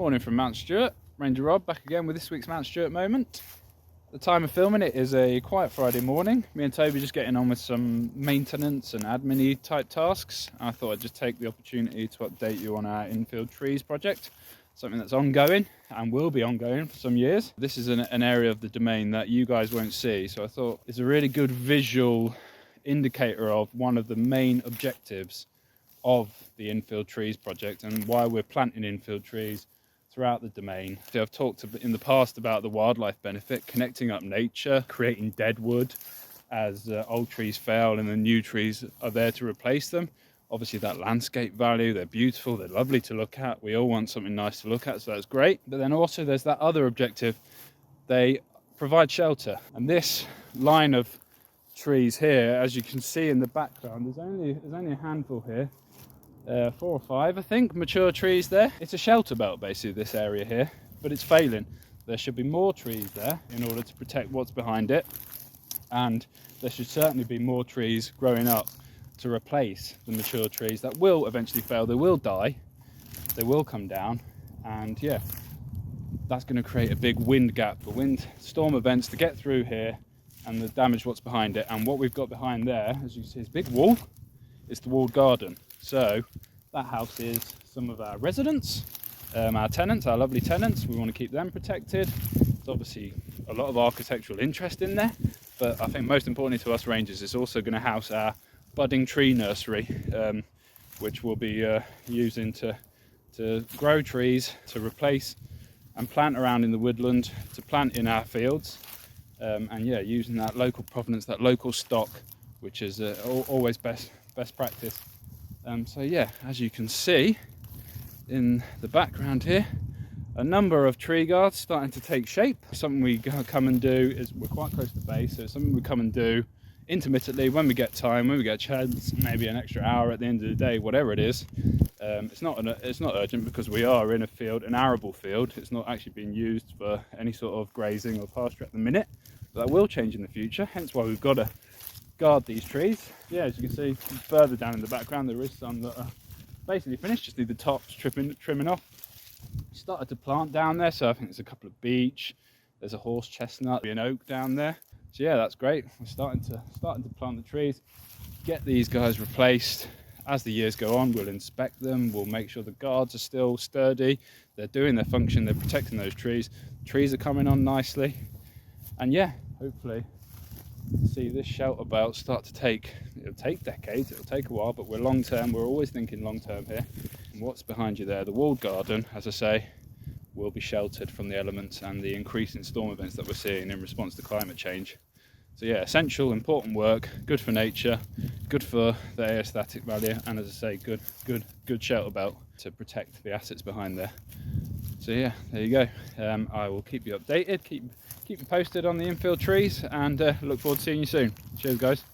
Morning from Mount Stewart. Ranger Rob back again with this week's Mount Stewart moment. The time of filming it is a quiet Friday morning. Me and Toby just getting on with some maintenance and admin-y type tasks. I thought I'd just take the opportunity to update you on our infield trees project, something that's ongoing and will be ongoing for some years. This is an area of the domain that you guys won't see, so I thought it's a really good visual indicator of one of the main objectives of the infield trees project and why we're planting infield trees throughout the domain. So I've talked in the past about the wildlife benefit, connecting up nature, creating dead wood as old trees fail and the new trees are there to replace them. Obviously that landscape value, they're beautiful, they're lovely to look at. We all want something nice to look at, so that's great. But then also there's that other objective, they provide shelter. And this line of trees here, as you can see in the background, there's only a handful here. 4 or 5 I think mature trees there. It's a shelter belt basically, this area here, but it's failing. There should be more trees there in order to protect what's behind it, and there should certainly be more trees growing up to replace the mature trees that will eventually fail. They will die, they will come down, and yeah, that's going to create a big wind gap for wind storm events to get through here and the damage what's behind it. And what we've got behind there, as you can see, is a big wall. It's the walled garden. So that houses some of our residents, our tenants, our lovely tenants. We want to keep them protected. There's obviously a lot of architectural interest in there, but I think most importantly to us rangers, it's also going to house our budding tree nursery, which we'll be using to grow trees, to replace and plant around in the woodland, to plant in our fields, and yeah, using that local provenance, that local stock, which is always best practice. So yeah, as you can see in the background here, a number of tree guards starting to take shape. Something we come and do is, we're quite close to the base, so it's something we come and do intermittently when we get time, when we get a chance, maybe an extra hour at the end of the day, whatever it is. It's not urgent because we are in a field, an arable field. It's not actually being used for any sort of grazing or pasture at the minute, but that will change in the future, hence why we've got to guard these trees. Yeah, as you can see further down in the background, there is some that are basically finished, just need the tops trimming off. Started to plant down there, so I think there's a couple of beech, there's a horse chestnut, an oak down there. So yeah, that's great. We're starting to plant the trees, get these guys replaced. As the years go on, we'll inspect them, we'll make sure the guards are still sturdy, they're doing their function, they're protecting those trees. Trees are coming on nicely, and yeah, hopefully see this shelter belt start to it'll take decades, it'll take a while, but we're long term, we're always thinking long term here. And what's behind you there, the walled garden, as I say, will be sheltered from the elements and the increase in storm events that we're seeing in response to climate change. So yeah, essential, important work, good for nature, good for the aesthetic value, and as I say, good shelter belt to protect the assets behind there. So yeah, there you go. I will keep you updated, keep you posted on the infield trees, and look forward to seeing you soon. Cheers guys.